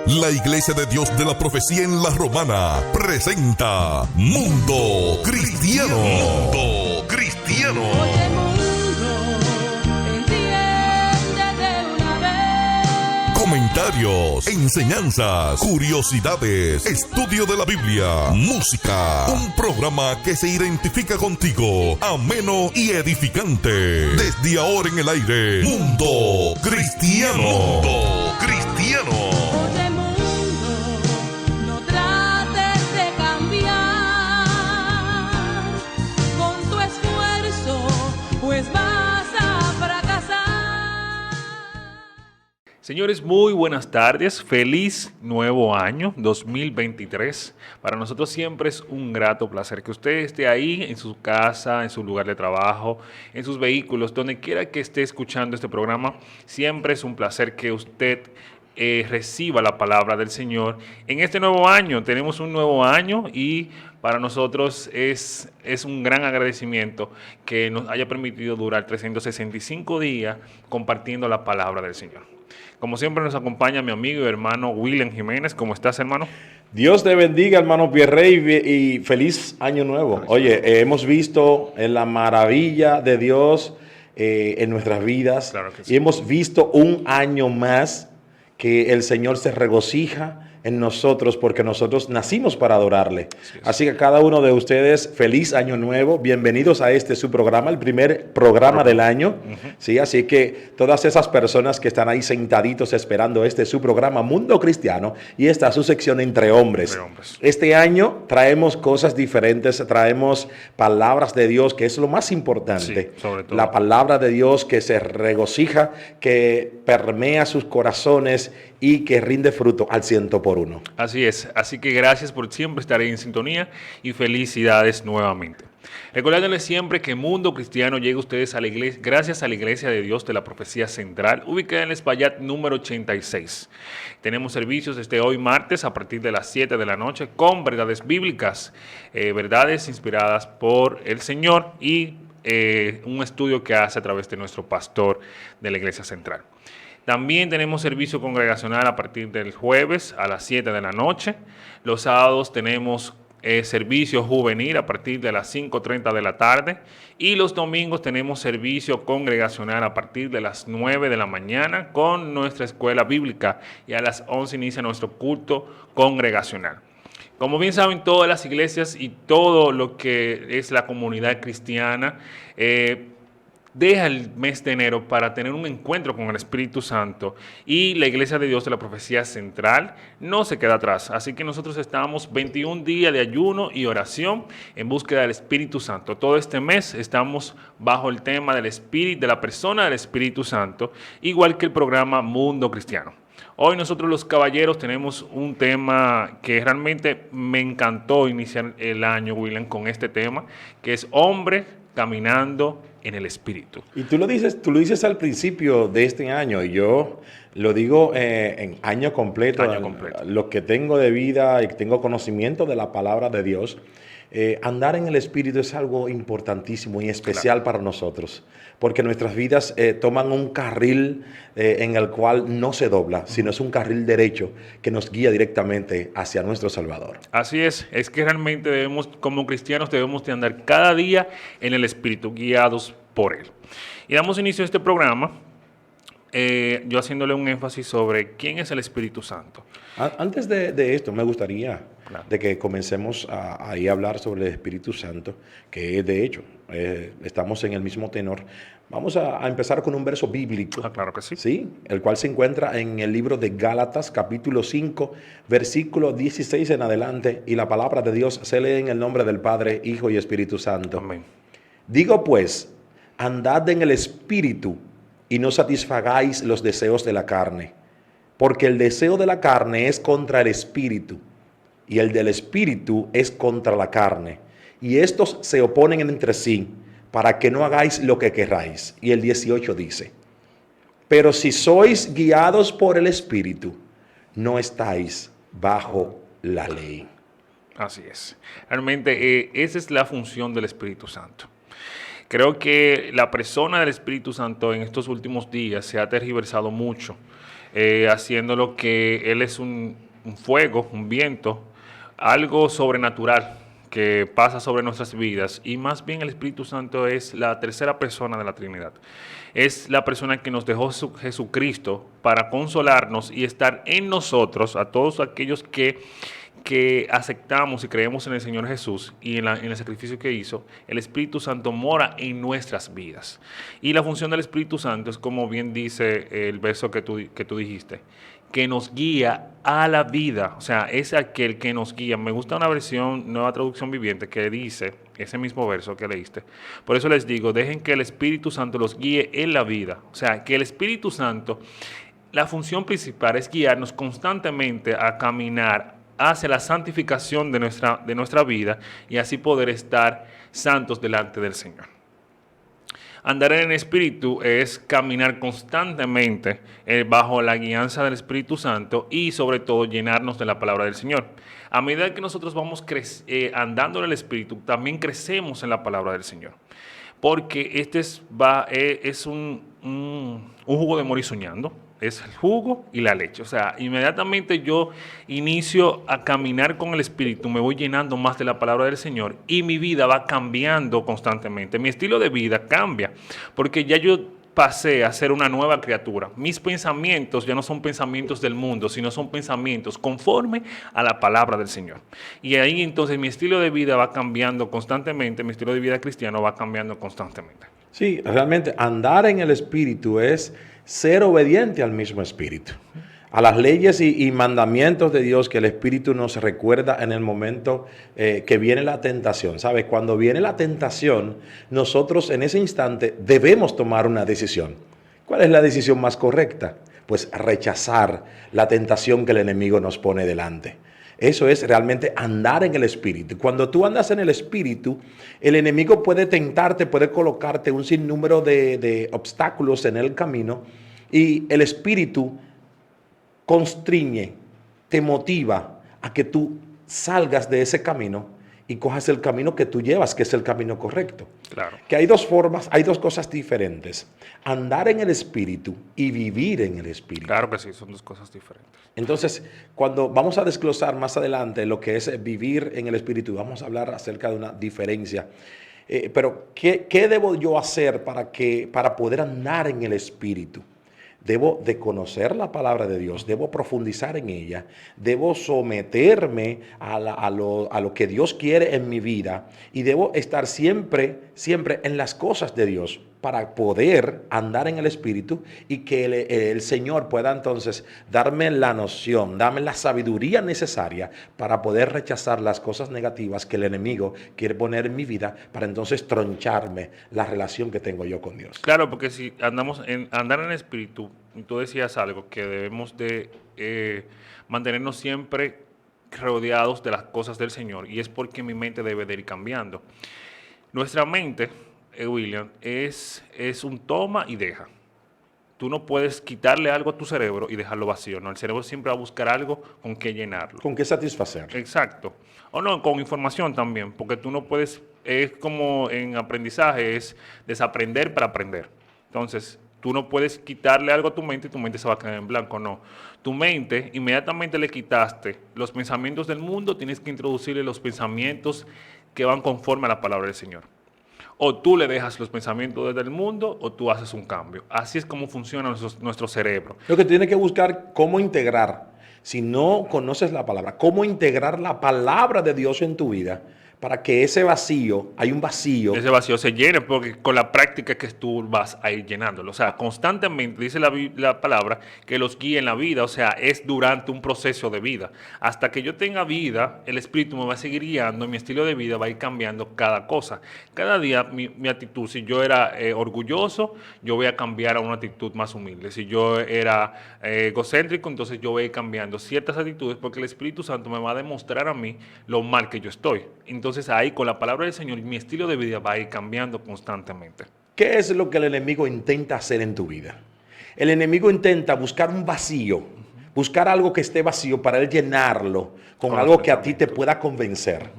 La Iglesia de Dios de la Profecía en La Romana presenta Mundo Cristiano. Mundo Cristiano. Oye, mundo, entiende de una vez. Comentarios, enseñanzas, curiosidades, estudio de la Biblia, música. Un programa que se identifica contigo, ameno y edificante. Desde ahora en el aire, Mundo Cristiano. Mundo Cristiano. Oye, mundo, no trates de cambiar con tu esfuerzo, pues vas a fracasar. Señores, muy buenas tardes. Feliz nuevo año 2023. Para nosotros siempre es un grato placer que usted esté ahí en su casa, en su lugar de trabajo, en sus vehículos, donde quiera que esté escuchando este programa. Siempre es un placer que usted reciba la palabra del Señor. En este nuevo año, tenemos un nuevo año y para nosotros es un gran agradecimiento que nos haya permitido durar 365 días compartiendo la palabra del Señor. Como siempre nos acompaña mi amigo y hermano William Jiménez. ¿Cómo estás, hermano? Dios te bendiga, hermano Pierre, y feliz año nuevo. Oye, hemos visto en la maravilla de Dios en nuestras vidas. Claro que sí. Y hemos visto un año más que el Señor se regocija en nosotros porque nosotros nacimos para adorarle. Así que cada uno de ustedes, feliz año nuevo, bienvenidos a este su programa, el primer programa del año. ¿Sí? Así que todas esas personas que están ahí sentaditos esperando este su programa Mundo Cristiano y esta su sección Entre Hombres. Este año traemos cosas diferentes, traemos palabras de Dios, que es lo más importante. Sí, sobre todo. La palabra de Dios que se regocija, que permea sus corazones y que rinde fruto al 100%. Así es, así que gracias por siempre estar ahí en sintonía y felicidades nuevamente. Recordándoles siempre que Mundo Cristiano llega a ustedes a la iglesia, gracias a la Iglesia de Dios de la Profecía Central, ubicada en el Espaillat número 86. Tenemos servicios desde hoy martes a partir de las 7 de la noche con verdades bíblicas, verdades inspiradas por el Señor y un estudio que hace a través de nuestro pastor de la Iglesia Central. También tenemos servicio congregacional a partir del jueves a las 7 de la noche. Los sábados tenemos servicio juvenil a partir de las 5:30 de la tarde. Y los domingos tenemos servicio congregacional a partir de las 9 de la mañana con nuestra escuela bíblica. Y a las 11 inicia nuestro culto congregacional. Como bien saben, todas las iglesias y todo lo que es la comunidad cristiana deja el mes de enero para tener un encuentro con el Espíritu Santo y la Iglesia de Dios de la Profecía Central no se queda atrás. Así que nosotros estamos 21 días de ayuno y oración en búsqueda del Espíritu Santo. Todo este mes estamos bajo el tema del Espíritu, de la persona del Espíritu Santo, igual que el programa Mundo Cristiano. Hoy nosotros los caballeros tenemos un tema que realmente me encantó iniciar el año, William, con este tema, que es hombre caminando en el Espíritu. Y tú lo dices al principio de este año, y yo lo digo en año completo. Año completo. Lo que tengo de vida y tengo conocimiento de la palabra de Dios. Andar en el Espíritu es algo importantísimo y especial para nosotros, porque nuestras vidas toman un carril en el cual no se dobla, sino es un carril derecho que nos guía directamente hacia nuestro Salvador. Así es que realmente debemos, como cristianos, debemos de andar cada día en el Espíritu, guiados por Él. Y damos inicio a este programa, yo haciéndole un énfasis sobre quién es el Espíritu Santo. Antes de esto, me gustaría Claro. de que comencemos a hablar sobre el Espíritu Santo, que de hecho estamos en el mismo tenor. Vamos a empezar con un verso bíblico. Claro que sí. Sí, el cual se encuentra en el libro de Gálatas, capítulo 5, versículo 16 en adelante, y la palabra de Dios se lee en el nombre del Padre, Hijo y Espíritu Santo. Amén. Digo pues, andad en el Espíritu y no satisfagáis los deseos de la carne, porque el deseo de la carne es contra el Espíritu, y el del Espíritu es contra la carne, y estos se oponen entre sí, para que no hagáis lo que querráis. Y el 18 dice, pero si sois guiados por el Espíritu, no estáis bajo la ley. Así es. Realmente esa es la función del Espíritu Santo. Creo que la persona del Espíritu Santo en estos últimos días se ha tergiversado mucho. haciéndolo que Él es un fuego, un viento, algo sobrenatural que pasa sobre nuestras vidas, y más bien el Espíritu Santo es la tercera persona de la Trinidad. Es la persona que nos dejó Jesucristo para consolarnos y estar en nosotros, a todos aquellos que aceptamos y creemos en el Señor Jesús y en el sacrificio que hizo. El Espíritu Santo mora en nuestras vidas. Y la función del Espíritu Santo es, como bien dice el verso que tú dijiste, que nos guía a la vida. O sea, es aquel que nos guía. Me gusta una versión, Nueva Traducción Viviente, que dice ese mismo verso que leíste. Por eso les digo, dejen que el Espíritu Santo los guíe en la vida. O sea, que el Espíritu Santo, la función principal es guiarnos constantemente a caminar hacia la santificación de nuestra vida, y así poder estar santos delante del Señor. Andar en el Espíritu es caminar constantemente bajo la guianza del Espíritu Santo, y sobre todo llenarnos de la palabra del Señor. A medida que nosotros vamos andando en el Espíritu, también crecemos en la palabra del Señor. Porque este es un jugo de morir soñando. Es el jugo y la leche. O sea, inmediatamente yo inicio a caminar con el Espíritu, me voy llenando más de la palabra del Señor, y mi vida va cambiando constantemente. Mi estilo de vida cambia, porque ya yo pasé a ser una nueva criatura. Mis pensamientos ya no son pensamientos del mundo, sino son pensamientos conforme a la palabra del Señor. Y ahí entonces mi estilo de vida va cambiando constantemente, mi estilo de vida cristiano va cambiando constantemente. Sí, realmente andar en el Espíritu es ser obediente al mismo Espíritu, a las leyes y mandamientos de Dios que el Espíritu nos recuerda en el momento que viene la tentación. ¿Sabes? Cuando viene la tentación, nosotros en ese instante debemos tomar una decisión. ¿Cuál es la decisión más correcta? Pues rechazar la tentación que el enemigo nos pone delante. Eso es realmente andar en el Espíritu. Cuando tú andas en el Espíritu, el enemigo puede tentarte, puede colocarte un sinnúmero de obstáculos en el camino, y el Espíritu constriñe, te motiva a que tú salgas de ese camino y cojas el camino que tú llevas, que es el camino correcto. Claro. Que hay dos formas, hay dos cosas diferentes: andar en el Espíritu y vivir en el Espíritu. Claro que sí, son dos cosas diferentes. Entonces, cuando vamos a desglosar más adelante lo que es vivir en el Espíritu, vamos a hablar acerca de una diferencia. Pero, ¿qué debo yo hacer para poder andar en el Espíritu? Debo de conocer la palabra de Dios, debo profundizar en ella, debo someterme a lo que Dios quiere en mi vida, y debo estar siempre en las cosas de Dios para poder andar en el Espíritu, y que el Señor pueda entonces darme la noción, darme la sabiduría necesaria para poder rechazar las cosas negativas que el enemigo quiere poner en mi vida, para entonces troncharme la relación que tengo yo con Dios. Claro, porque si andar en el Espíritu, tú decías algo, que debemos de mantenernos siempre rodeados de las cosas del Señor, y es porque mi mente debe de ir cambiando. Nuestra mente, William, es un toma y deja. Tú no puedes quitarle algo a tu cerebro y dejarlo vacío, ¿no? El cerebro siempre va a buscar algo con que llenarlo. ¿Con qué satisfacer? Exacto. O no, con información también, porque tú no puedes, es como en aprendizaje, es desaprender para aprender. Entonces, tú no puedes quitarle algo a tu mente y tu mente se va a quedar en blanco, no. Tu mente, inmediatamente le quitaste los pensamientos del mundo, tienes que introducirle los pensamientos que van conforme a la palabra del Señor. O tú le dejas los pensamientos del mundo, o tú haces un cambio. Así es como funciona nuestro cerebro. Lo que tienes que buscar cómo integrar, si no conoces la palabra, cómo integrar la palabra de Dios en tu vida, para que ese vacío, hay un vacío. Ese vacío se llene, porque con la práctica que tú vas a ir llenándolo. O sea, constantemente dice la palabra que los guía en la vida. O sea, es durante un proceso de vida. Hasta que yo tenga vida, el Espíritu me va a seguir guiando, y mi estilo de vida va a ir cambiando cada cosa. Cada día mi actitud, si yo era orgulloso, yo voy a cambiar a una actitud más humilde. Si yo era egocéntrico, entonces yo voy a ir cambiando ciertas actitudes, porque el Espíritu Santo me va a demostrar a mí lo mal que yo estoy. Entonces ahí, con la palabra del Señor, mi estilo de vida va a ir cambiando constantemente. ¿Qué es lo que el enemigo intenta hacer en tu vida? El enemigo intenta buscar un vacío, buscar algo que esté vacío para él llenarlo con algo que a ti te pueda convencer.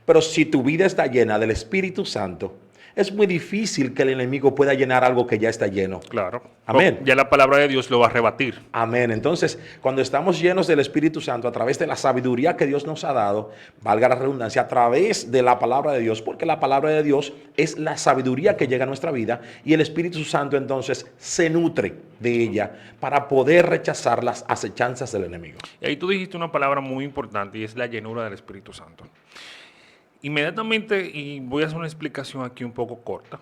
Pero si tu vida está llena del Espíritu Santo, es muy difícil que el enemigo pueda llenar algo que ya está lleno. Claro. Amén. Ya la palabra de Dios lo va a rebatir. Amén. Entonces, cuando estamos llenos del Espíritu Santo, a través de la sabiduría que Dios nos ha dado, valga la redundancia, a través de la palabra de Dios, porque la palabra de Dios es la sabiduría que llega a nuestra vida y el Espíritu Santo entonces se nutre de ella para poder rechazar las acechanzas del enemigo. Y ahí tú dijiste una palabra muy importante y es la llenura del Espíritu Santo. Inmediatamente, y voy a hacer una explicación aquí un poco corta,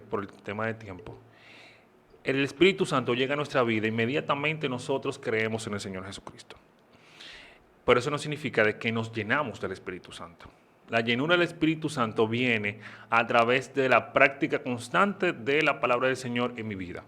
por el tema de tiempo. El Espíritu Santo llega a nuestra vida, inmediatamente nosotros creemos en el Señor Jesucristo. Pero eso no significa de que nos llenamos del Espíritu Santo. La llenura del Espíritu Santo viene a través de la práctica constante de la palabra del Señor en mi vida.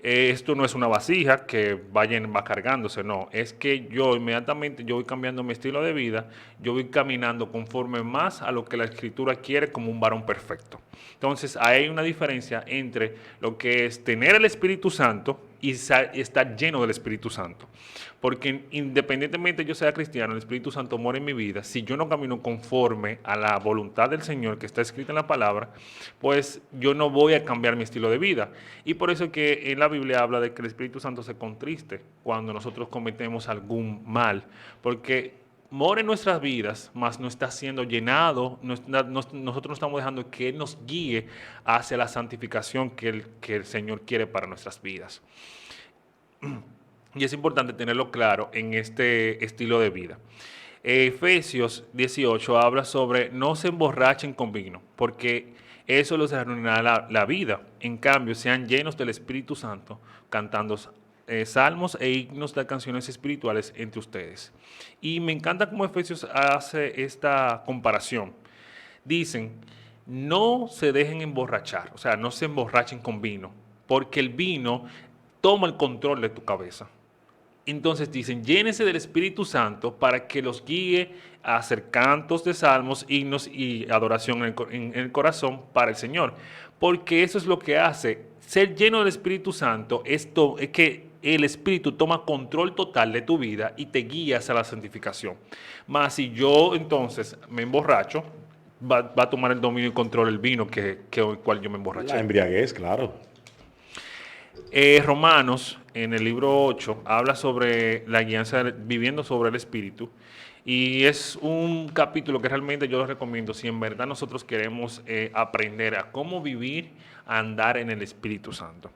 Esto no es una vasija que va cargándose, no. Es que yo inmediatamente yo voy cambiando mi estilo de vida, yo voy caminando conforme más a lo que la Escritura quiere como un varón perfecto. Entonces, hay una diferencia entre lo que es tener el Espíritu Santo y estar lleno del Espíritu Santo. Porque independientemente yo sea cristiano, el Espíritu Santo mora en mi vida. Si yo no camino conforme a la voluntad del Señor que está escrita en la palabra, pues yo no voy a cambiar mi estilo de vida. Y por eso es que en la Biblia habla de que el Espíritu Santo se contriste cuando nosotros cometemos algún mal. Porque mora en nuestras vidas, mas no está siendo llenado, nosotros no estamos dejando que Él nos guíe hacia la santificación que el Señor quiere para nuestras vidas. Y es importante tenerlo claro en este estilo de vida. Efesios 18 habla sobre no se emborrachen con vino, porque eso los arruinará la vida. En cambio, sean llenos del Espíritu Santo, cantando salmos e himnos de canciones espirituales entre ustedes. Y me encanta cómo Efesios hace esta comparación. Dicen, no se dejen emborrachar, o sea, no se emborrachen con vino, porque el vino toma el control de tu cabeza. Entonces dicen, llénense del Espíritu Santo para que los guíe a hacer cantos de salmos, himnos y adoración en el corazón para el Señor. Porque eso es lo que hace ser lleno del Espíritu Santo, es que el Espíritu toma control total de tu vida y te guía hacia la santificación. Más si yo entonces me emborracho, va a tomar el dominio y control el vino el cual yo me emborraché. La embriaguez, claro. Romanos, en el libro 8, habla sobre la guianza, viviendo sobre el Espíritu. Y es un capítulo que realmente yo lo recomiendo si en verdad nosotros queremos aprender a cómo vivir, a andar en el Espíritu Santo.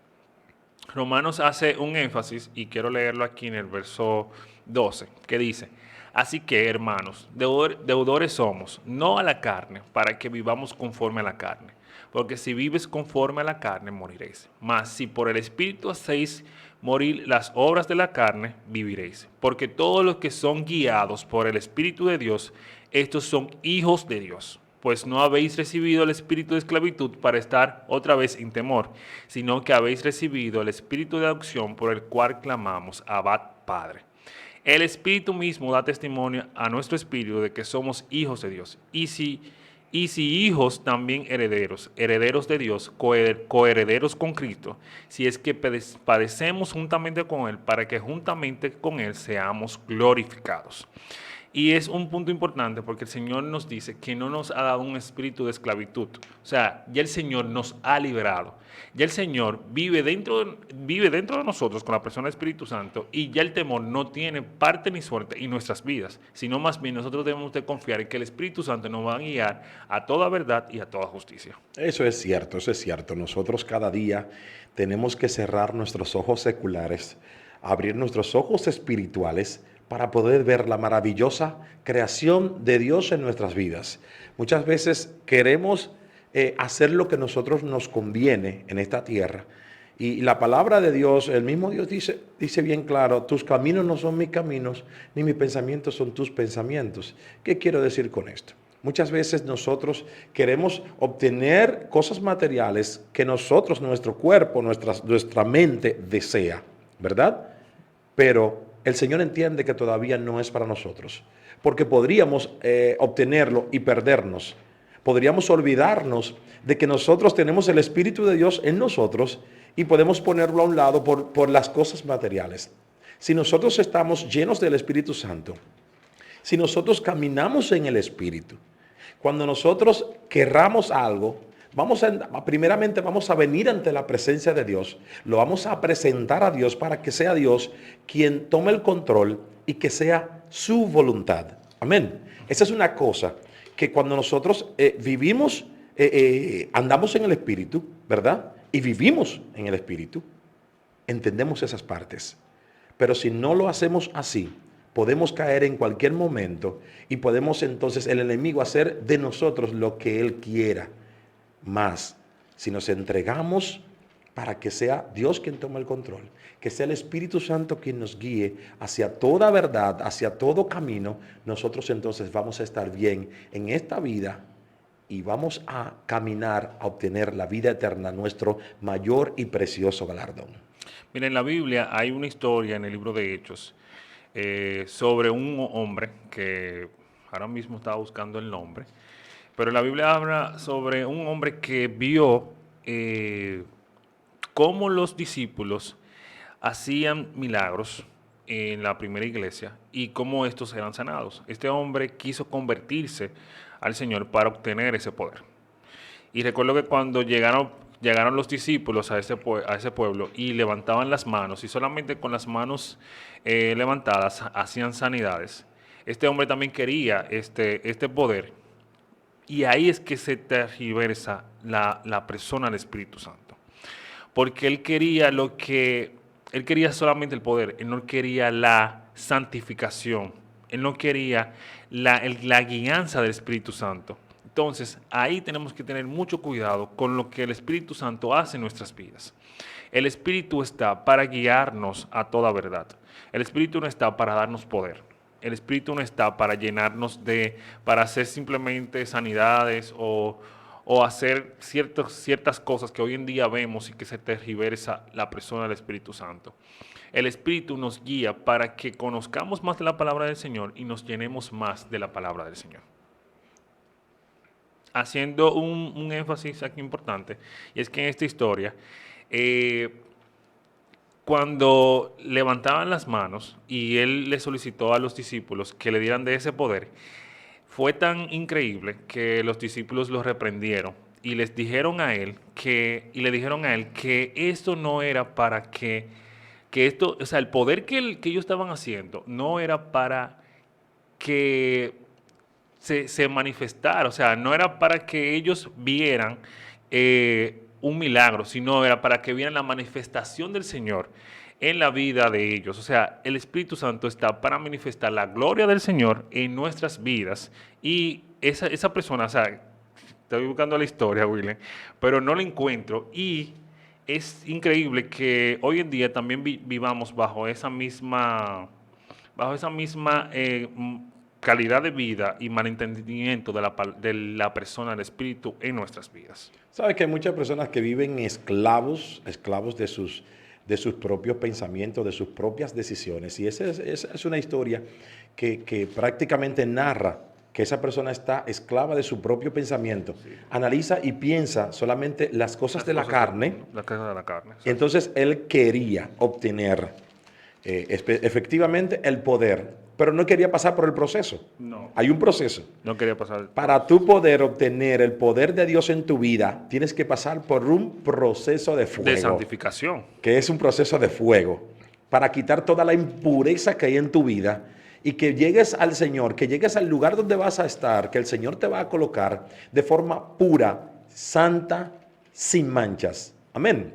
Romanos hace un énfasis, y quiero leerlo aquí en el verso 12, que dice, así que, hermanos, deudores somos, no a la carne, para que vivamos conforme a la carne. Porque si vives conforme a la carne, moriréis. Mas si por el Espíritu hacéis morir las obras de la carne, viviréis. Porque todos los que son guiados por el Espíritu de Dios, estos son hijos de Dios. Pues no habéis recibido el espíritu de esclavitud para estar otra vez en temor, sino que habéis recibido el espíritu de adopción por el cual clamamos, Abba, Padre. El Espíritu mismo da testimonio a nuestro espíritu de que somos hijos de Dios. Y si hijos, también herederos, herederos de Dios, coherederos con Cristo, si es que padecemos juntamente con Él, para que juntamente con Él seamos glorificados. Y es un punto importante porque el Señor nos dice que no nos ha dado un espíritu de esclavitud. O sea, ya el Señor nos ha liberado. Ya el Señor vive dentro de nosotros con la persona del Espíritu Santo y ya el temor no tiene parte ni suerte en nuestras vidas, sino más bien nosotros debemos de confiar en que el Espíritu Santo nos va a guiar a toda verdad y a toda justicia. Eso es cierto, eso es cierto. Nosotros cada día tenemos que cerrar nuestros ojos seculares, abrir nuestros ojos espirituales para poder ver la maravillosa creación de Dios en nuestras vidas. Muchas veces queremos hacer lo que a nosotros nos conviene en esta tierra. Y la palabra de Dios, el mismo Dios dice bien claro, tus caminos no son mis caminos, ni mis pensamientos son tus pensamientos. ¿Qué quiero decir con esto? Muchas veces nosotros queremos obtener cosas materiales que nosotros, nuestro cuerpo, nuestra mente desea, ¿verdad? Pero el Señor entiende que todavía no es para nosotros, porque podríamos obtenerlo y perdernos. Podríamos olvidarnos de que nosotros tenemos el Espíritu de Dios en nosotros y podemos ponerlo a un lado por las cosas materiales. Si nosotros estamos llenos del Espíritu Santo, si nosotros caminamos en el Espíritu, Cuando nosotros querramos algo, primeramente vamos a venir ante la presencia de Dios, lo vamos a presentar a Dios para que sea Dios quien tome el control y que sea su voluntad. Amén. Esa es una cosa que cuando nosotros vivimos, andamos en el Espíritu, ¿verdad? Y vivimos en el Espíritu, entendemos esas partes. Pero si no lo hacemos así, podemos caer en cualquier momento y podemos entonces el enemigo hacer de nosotros lo que él quiera. Más, si nos entregamos para que sea Dios quien tome el control, que sea el Espíritu Santo quien nos guíe hacia toda verdad, hacia todo camino, nosotros entonces vamos a estar bien en esta vida y vamos a caminar a obtener la vida eterna, nuestro mayor y precioso galardón. Mira, en la Biblia hay una historia en el libro de Hechos sobre un hombre que ahora mismo estaba buscando el nombre, pero la Biblia habla sobre un hombre que vio cómo los discípulos hacían milagros en la primera iglesia y cómo estos eran sanados. Este hombre quiso convertirse al Señor para obtener ese poder. Y recuerdo que cuando llegaron los discípulos a ese pueblo y levantaban las manos, y solamente con las manos levantadas hacían sanidades, este hombre también quería este poder. Y ahí es que se tergiversa la persona del Espíritu Santo. Porque él quería solamente el poder, él no quería la santificación, él no quería la guianza del Espíritu Santo. Entonces, ahí tenemos que tener mucho cuidado con lo que el Espíritu Santo hace en nuestras vidas. El Espíritu está para guiarnos a toda verdad. El Espíritu no está para darnos poder. El Espíritu no está para llenarnos para hacer simplemente sanidades o hacer ciertas cosas que hoy en día vemos y que se tergiversa la persona del Espíritu Santo. El Espíritu nos guía para que conozcamos más de la palabra del Señor y nos llenemos más de la palabra del Señor. Haciendo un énfasis aquí importante, y es que en esta historia, cuando levantaban las manos y él le solicitó a los discípulos que le dieran de ese poder, fue tan increíble que los discípulos lo reprendieron y le dijeron a él que esto no era para que esto, o sea, el poder que ellos estaban haciendo no era para que se manifestara, o sea, no era para que ellos vieran un milagro, sino era para que vieran la manifestación del Señor en la vida de ellos. O sea, el Espíritu Santo está para manifestar la gloria del Señor en nuestras vidas. Y esa persona, o sea, estoy buscando la historia, William, pero no la encuentro. Y es increíble que hoy en día también vivamos bajo esa misma calidad de vida y malentendimiento de la persona del Espíritu en nuestras vidas. ¿Sabe que hay muchas personas que viven esclavos de sus propios pensamientos, de sus propias decisiones? Y esa es una historia que prácticamente narra que esa persona está esclava de su propio pensamiento. Sí. Analiza y piensa solamente las cosas de la carne. Las cosas de la carne. Y entonces él quería obtener efectivamente el poder, pero no quería pasar por el proceso. No. Hay un proceso. No quería pasar. Para tú poder obtener el poder de Dios en tu vida, tienes que pasar por un proceso de fuego. De santificación. Que es un proceso de fuego. Para quitar toda la impureza que hay en tu vida y que llegues al Señor, que llegues al lugar donde vas a estar, que el Señor te va a colocar de forma pura, santa, sin manchas. Amén.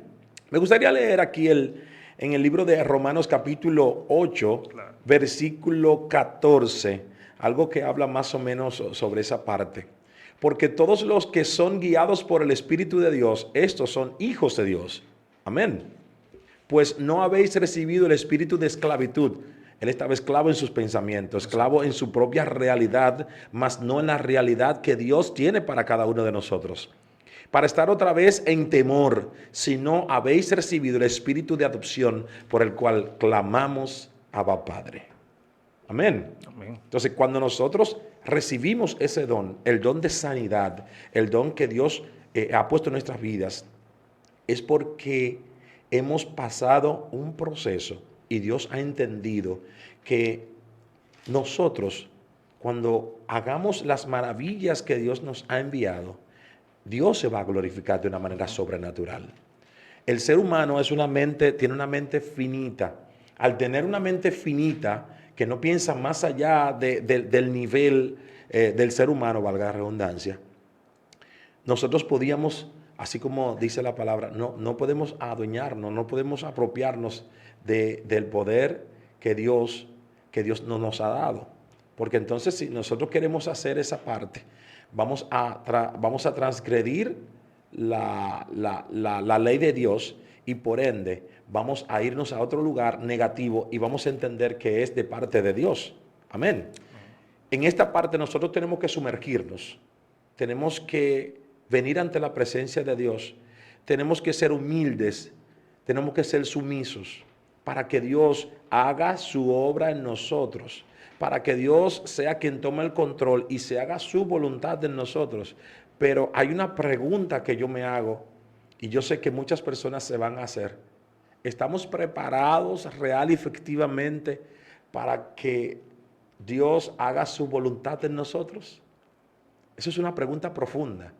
Me gustaría leer aquí en el libro de Romanos capítulo 8, claro, versículo 14, algo que habla más o menos sobre esa parte. Porque todos los que son guiados por el Espíritu de Dios, estos son hijos de Dios. Amén. Pues no habéis recibido el espíritu de esclavitud. Él estaba esclavo en sus pensamientos, esclavo en su propia realidad, mas no en la realidad que Dios tiene para cada uno de nosotros. Para estar otra vez en temor, si no habéis recibido el espíritu de adopción por el cual clamamos Abba Padre. Amén. Amén. Entonces, cuando nosotros recibimos ese don, el don de sanidad, el don que Dios ha puesto en nuestras vidas, es porque hemos pasado un proceso y Dios ha entendido que nosotros cuando hagamos las maravillas que Dios nos ha enviado, Dios se va a glorificar de una manera sobrenatural. El ser humano tiene una mente finita. Al tener una mente finita, que no piensa más allá del nivel del ser humano, valga la redundancia, nosotros podíamos, así como dice la palabra, no podemos adueñarnos, no podemos apropiarnos del poder que Dios no nos ha dado. Porque entonces si nosotros queremos hacer esa parte, vamos a transgredir la ley de Dios y por ende vamos a irnos a otro lugar negativo y vamos a entender que es de parte de Dios. Amén. En esta parte nosotros tenemos que sumergirnos, tenemos que venir ante la presencia de Dios, tenemos que ser humildes, tenemos que ser sumisos para que Dios haga su obra en nosotros, para que Dios sea quien tome el control y se haga su voluntad en nosotros. Pero hay una pregunta que yo me hago y yo sé que muchas personas se van a hacer. ¿Estamos preparados real y efectivamente para que Dios haga su voluntad en nosotros? Eso es una pregunta profunda,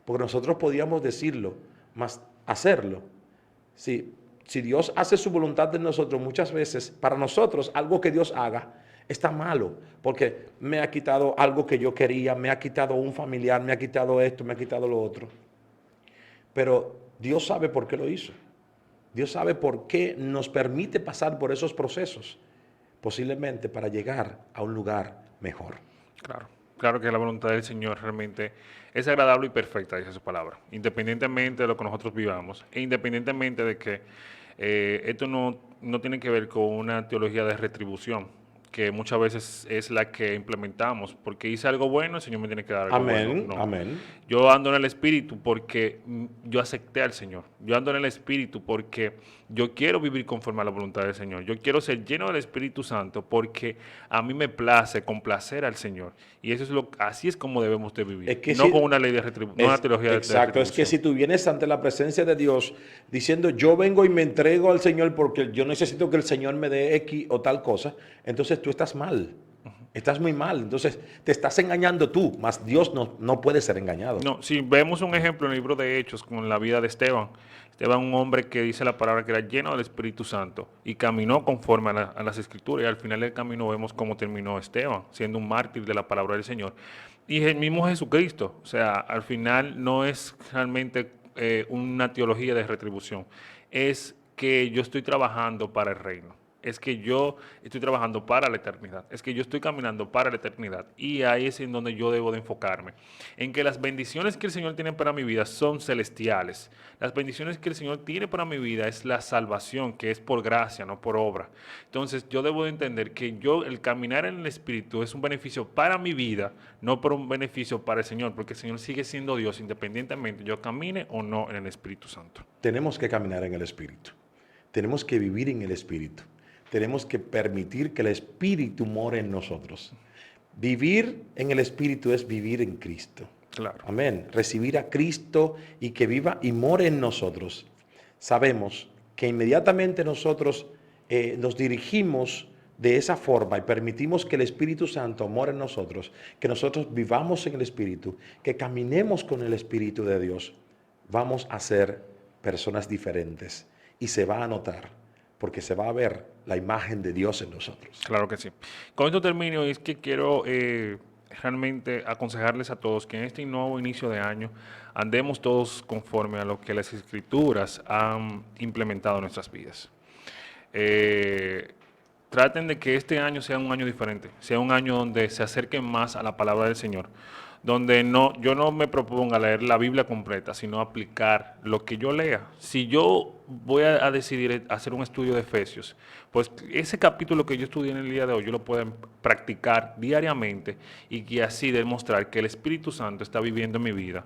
porque nosotros podíamos decirlo, mas hacerlo. Si Dios hace su voluntad en nosotros, muchas veces para nosotros algo que Dios haga está malo, porque me ha quitado algo que yo quería, me ha quitado un familiar, me ha quitado esto, me ha quitado lo otro. Pero Dios sabe por qué lo hizo. Dios sabe por qué nos permite pasar por esos procesos, posiblemente para llegar a un lugar mejor. Claro que la voluntad del Señor realmente es agradable y perfecta, dice su palabra, independientemente de lo que nosotros vivamos, e independientemente de que esto no tiene que ver con una teología de retribución, que muchas veces es la que implementamos, porque hice algo bueno, el Señor me tiene que dar algo Amén, bueno. No. amén. Yo ando en el Espíritu porque yo acepté al Señor. Yo ando en el Espíritu porque yo quiero vivir conforme a la voluntad del Señor. Yo quiero ser lleno del Espíritu Santo porque a mí me place complacer al Señor. Y eso es así es como debemos de vivir. Es que no si, con una ley de retribución, no una teología de exacto, es que si tú vienes ante la presencia de Dios diciendo yo vengo y me entrego al Señor porque yo necesito que el Señor me dé X o tal cosa, entonces tú estás mal. Estás muy mal, entonces te estás engañando tú, mas Dios no puede ser engañado. No, si vemos un ejemplo en el libro de Hechos con la vida de Esteban, un hombre que dice la palabra que era lleno del Espíritu Santo y caminó conforme a las Escrituras, y al final del camino vemos cómo terminó Esteban, siendo un mártir de la palabra del Señor. Y el mismo Jesucristo, o sea, al final no es realmente una teología de retribución, es que yo estoy trabajando para el reino. Es que yo estoy trabajando para la eternidad, es que yo estoy caminando para la eternidad, y ahí es en donde yo debo de enfocarme, en que las bendiciones que el Señor tiene para mi vida son celestiales. Las bendiciones que el Señor tiene para mi vida es la salvación, que es por gracia, no por obra. Entonces yo debo de entender que el caminar en el Espíritu es un beneficio para mi vida, no por un beneficio para el Señor, porque el Señor sigue siendo Dios independientemente yo camine o no en el Espíritu Santo. Tenemos que caminar en el Espíritu, tenemos que vivir en el Espíritu. Tenemos que permitir que el Espíritu more en nosotros. Vivir en el Espíritu es vivir en Cristo. Claro. Amén. Recibir a Cristo y que viva y more en nosotros. Sabemos que inmediatamente nosotros nos dirigimos de esa forma y permitimos que el Espíritu Santo more en nosotros, que nosotros vivamos en el Espíritu, que caminemos con el Espíritu de Dios, vamos a ser personas diferentes y se va a notar, porque se va a ver la imagen de Dios en nosotros. Claro que sí. Con esto termino, y es que quiero realmente aconsejarles a todos que en este nuevo inicio de año andemos todos conforme a lo que las Escrituras han implementado en nuestras vidas. Traten de que este año sea un año diferente, sea un año donde se acerquen más a la palabra del Señor, donde yo no me proponga leer la Biblia completa, sino aplicar lo que yo lea. Si yo voy a decidir hacer un estudio de Efesios, pues ese capítulo que yo estudié en el día de hoy, yo lo puedo practicar diariamente y que así demostrar que el Espíritu Santo está viviendo en mi vida.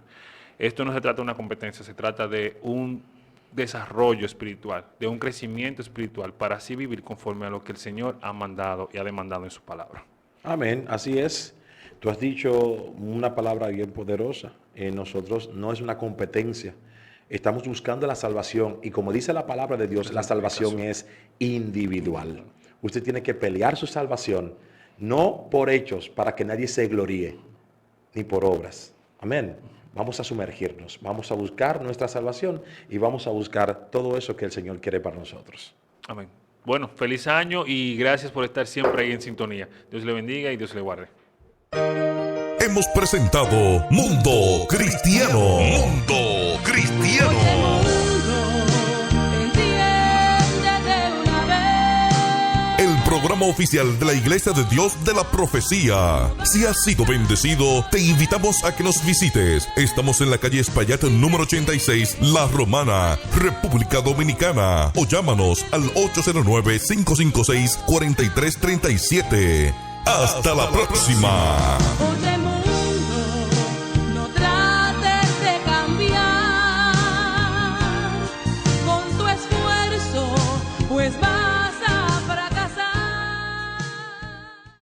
Esto no se trata de una competencia, se trata de un desarrollo espiritual, de un crecimiento espiritual, para así vivir conforme a lo que el Señor ha mandado y ha demandado en su palabra. Amén, así es. Tú has dicho una palabra bien poderosa. Nosotros no es una competencia. Estamos buscando la salvación y como dice la palabra de Dios, la salvación es individual. Usted tiene que pelear su salvación no por hechos, para que nadie se gloríe, ni por obras. Amén. Vamos a sumergirnos, vamos a buscar nuestra salvación y vamos a buscar todo eso que el Señor quiere para nosotros. Amén. Bueno, feliz año y gracias por estar siempre ahí en sintonía. Dios le bendiga y Dios le guarde. Hemos presentado Mundo Cristiano. Mundo Cristiano. El programa oficial de la Iglesia de Dios de la Profecía. Si has sido bendecido, te invitamos a que nos visites. Estamos en la calle Espaillat número 86, La Romana, República Dominicana. O llámanos al 809-556-4337. Hasta la próxima. Oye,